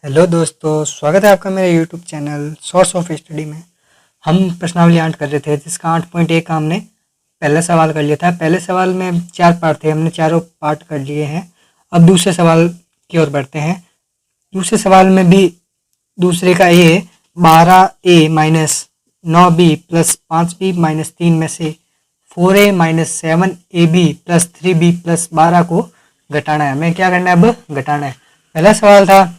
Hello दोस्तों, स्वागत है आपका मेरे YouTube channel source of study में। हम प्रश्नावली 8 कर रहे थे, जिसका 8.1 का हमने पहला सवाल कर लिया था। पहले सवाल में 4 पार्ट थे, हमने चारों पार्ट कर लिए हैं। अब दूसरे सवाल की ओर बढ़ते हैं। दूसरे सवाल में भी दूसरे का ए 12a minus 9b plus 5b minus 3 में से 4a minus 7ab plus 3b plus 12 को घटाना है। हमें क्या करना है? अब घटाना है। पहला सवाल था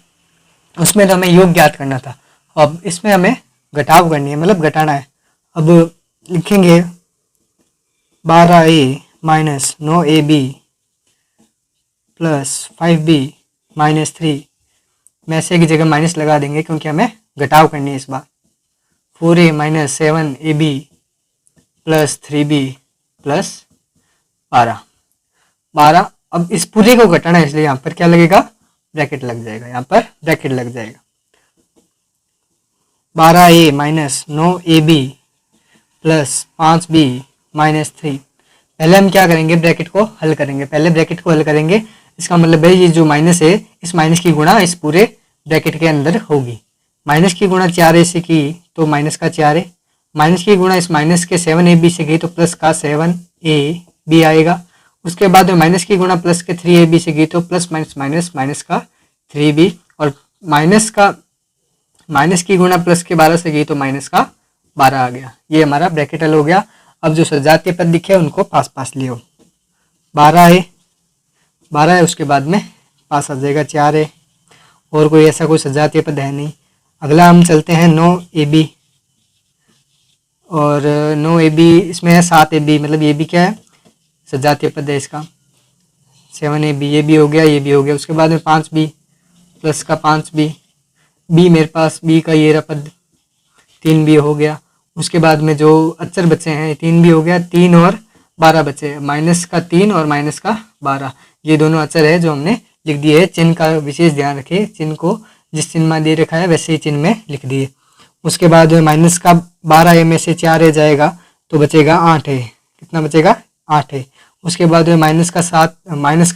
उसमें तो हमें योग ज्ञात करना था, अब इसमें हमें घटाव करनी है, मतलब घटाना है। अब लिखेंगे 12a minus 9ab plus 5b minus 3 में से की जगह माइनस लगा देंगे क्योंकि हमें घटाव करनी है इस बार। 4a minus 7ab plus 3b plus 12। अब इस पूरे को घटाना है, इसलिए यहाँ पर क्या लगेगा? ब्रैकेट लग जाएगा। यहाँ पर ब्रैकेट लग जाएगा। 12a minus 9ab plus 5b minus 3। पहले हम क्या करेंगे? ब्रैकेट को हल करेंगे। पहले ब्रैकेट को हल करेंगे, इसका मतलब है ये जो माइनस है, इस माइनस की गुणा इस पूरे ब्रैकेट के अंदर होगी। माइनस की गुणा 4a से की तो माइनस का 4a, माइनस की गुणा इस माइनस के 7ab से की तो प्लस का 7ab आएगा। उसके बाद में माइनस की गुणा प्लस के 3ab से की तो प्लस माइनस माइनस माइनस का 3b, और माइनस की गुणा प्लस के 12 से की तो माइनस का 12 आ गया। ये हमारा ब्रैकेट हल हो गया। अब जो सजातीय पद दिखे उनको पास पास लियो। 12 है, उसके बाद में पास आ जाएगा 4 है, और कोई ऐसा कोई सजातीय पद है नहीं। अगला हम चलते हैं 9ab, और 9ab इसमें है 7ab, मतलब ये भी क्या है? सजातीय पद है इसका। 7ab ये भी हो गया, ये भी हो गया। उसके बाद में 5b प्लस का 5b, b मेरे पास b का ये रहा पद, 3b हो गया। उसके बाद में जो अक्षर बचे हैं 3b हो गया, 3 और 12 बचे, माइनस का 3 और माइनस का 12। ये दोनों अक्षर है जो हमने लिख दिए है। चिन्ह का विशेष ध्यान रखें, चिन्ह को जिस चिन्ह में दे रखा है वैसे ही चिन्ह में लिख दिए। उसके बाद माइनस का 12 में से 4 जाएगा तो बचेगा 8 है। कितना बचेगा? 8 है। उसके बाद माइनस का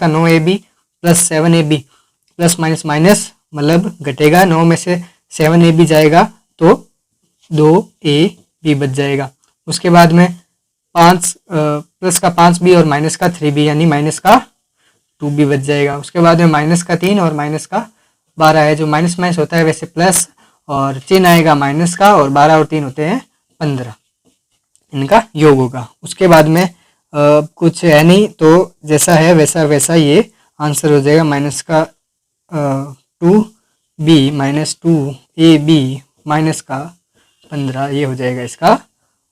9ab plus 7ab plus minus minus मतलब घटेगा, 9 में से 7ab जाएगा तो 2ab बच जाएगा। उसके बाद में प्लस का 5b और माइनस का 3b यानी माइनस का 2b बच जाएगा। उसके बाद में माइनस का 3 और माइनस का 12 है, जो माइनस माइनस होता है वैसे प्लस, और चिन्ह आएगा माइनस का, और 12 और 3 होते हैं 15, इनका योग होगा। उसके बाद में कुछ है नहीं, तो जैसा है वैसा वैसा ये आंसर हो जाएगा। माइनस का 2b माइनस 2ab माइनस का 15, ये हो जाएगा इसका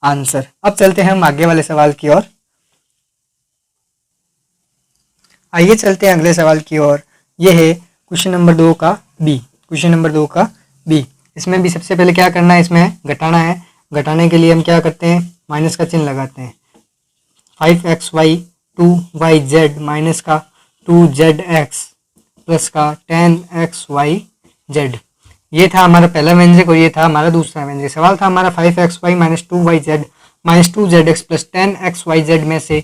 आंसर। अब चलते हैं हम आगे वाले सवाल की ओर। आइए चलते हैं अगले सवाल की ओर। ये है क्वेश्चन नंबर 2 का बी। क्वेश्चन नंबर 2 का बी, इसमें भी सबसे पहले क्या करना है? इसमें घटाना है। घटाने के लिए हम क्या करते हैं? माइनस का चिन्ह लगाते हैं। 5xy 2yz माइनस का 2zx प्लस का 10xyz। ये था हमारा पहला व्यंजक और ये था हमारा दूसरा व्यंजक। सवाल था हमारा 5xy minus 2yz minus 2zx plus 10xyz में से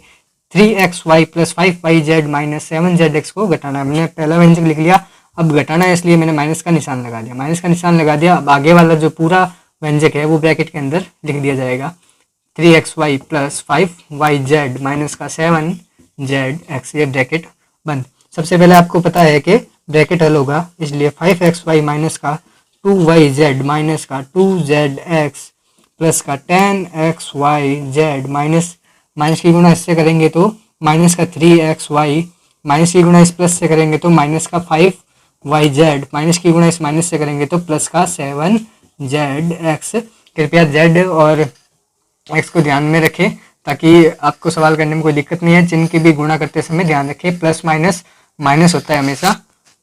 3xy plus 5yz minus 7zx को घटाना है। मैंने पहला व्यंजक लिख लिया, अब घटाना है इसलिए मैंने माइनस का निशान लगा दिया। माइनस का निशान लगा दिया। अब आगे वाला जो पूरा व्यंजक है वो ब्रैकेट के अंदर लिख दिया जाएगा। 3xy प्लस 5yz माइनस का 7zx, ये ब्रैकेट बंद। सबसे पहले आपको पता है कि ब्रैकेट हल होगा, इसलिए 5xy माइनस का 2yz माइनस का 2zx प्लस का 10xyz माइनस की गुणा इससे करेंगे तो माइनस का 3xy, माइनस की गुणा इस प्लस से करेंगे तो माइनस का 5yz, माइनस की गुणा इस माइनस से करेंगे तो प्लस का 7zx। कृपया z और x को ध्यान में रखें ताकि आपको सवाल करने में कोई दिक्कत नहीं है। चिन्ह की भी गुणा करते समय ध्यान रखें, प्लस माइनस माइनस होता है हमेशा।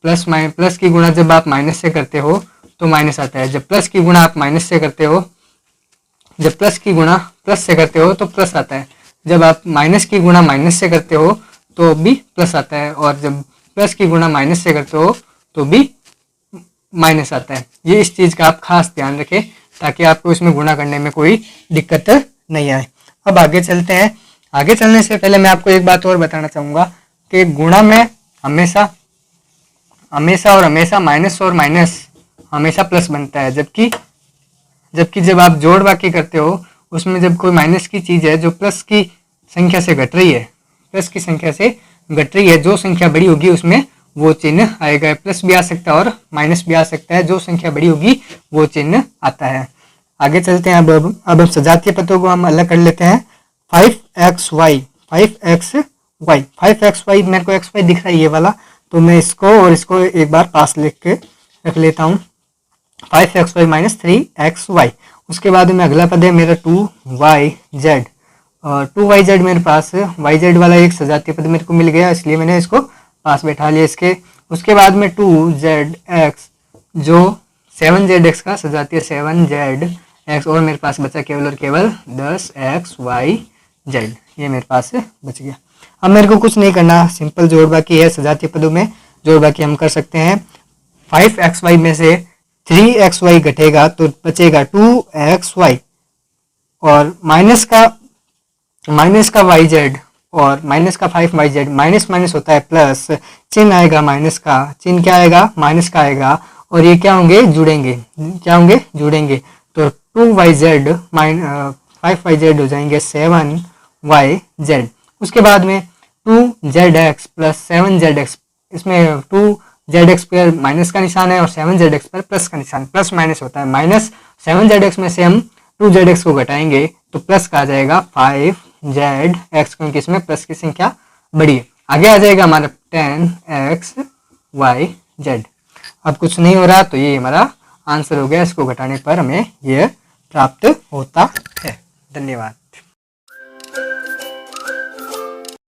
प्लस की गुणा जब आप माइनस से करते हो तो माइनस आता है, जब प्लस की गुणा आप माइनस से करते हो, जब प्लस की गुणा प्लस से करते हो तो प्लस आता है, जब आप माइनस की गुणा माइनस से करते हो तो भी प्लस आता है, और जब प्लस की गुणा माइनस से करते हो तो भी माइनस आता है। ये इस चीज़ का आप खास ध्यान रखें ताकि आपको इसमें गुणा करने में कोई दिक्कत नहीं आए। अब आगे चलते हैं। आगे चलने से पहले मैं आपको एक बात और बताना चाहूँगा कि गुणा में हमेशा और हमेशा माइनस और माइनस हमेशा प्लस बनता है, जबकि जब आप जोड़ वाक्य करते हो उसमें जब कोई माइनस की चीज़ है जो प्लस की संख्या से घट रही है, प्लस की संख्या से घट रही है, जो संख्या बड़ी होगी उसमें वो चिन्ह आएगा। प्लस भी आ सकता है और माइनस भी आ सकता है, जो संख्या बड़ी होगी वो चिन्ह आता है। आगे चलते हैं। अब हम सजातीय पदों को हम अलग कर लेते हैं। 5xy 5xy मेरे को xy दिख रहा है ये वाला, तो मैं इसको और इसको एक बार पास लिख के रख लेता हूँ। 5xy minus 3xy। उसके बाद में अगला पद है मेरा 2yz, और 2yz मेरे पास yz वाला एक सजातीय पद मेरे को मिल गया, इसलिए मैंने इसको पास बैठा लिया इसके। उसके बाद में 2zx जो 7zx का सजातीय 7zx, और मेरे पास बचा केवल और केवल 10xyz, ये मेरे पास बच गया। अब मेरे को कुछ नहीं करना, सिंपल जोड़ बाकी है। सजातीय पदों में जोड़ बाकी हम कर सकते हैं। 5xy में से 3xy घटेगा तो बचेगा 2xy, और माइनस का yz और माइनस का 5yz, माइनस माइनस होता है प्लस, चिन्ह आएगा माइनस का, चिन्ह क्या आएगा, माइनस का आएगा, और ये क्या होंगे, जुड़ेंगे, क्या होंगे, जुड़ेंगे। तो 2yz 5yz हो जाएंगे 7yz। उसके बाद में 2zx प्लस 7zx, इसमें 2zx पर माइनस का निशान है और 7zx पर प्लस का निशान, प्लस माइनस होता है। माइनस 7zx में से हम 2zx को घटाएंगे तो प्लस का आ जाएगा 5zx, क्योंकि इसमें प्लस की संख्या बड़ी है। आगे आ जाएगा हमारा 10xyz। अब कुछ नहीं हो रहा तो ये हमारा आंसर हो गया। इसको घटाने पर हमें यह प्राप्त होता है। धन्यवाद।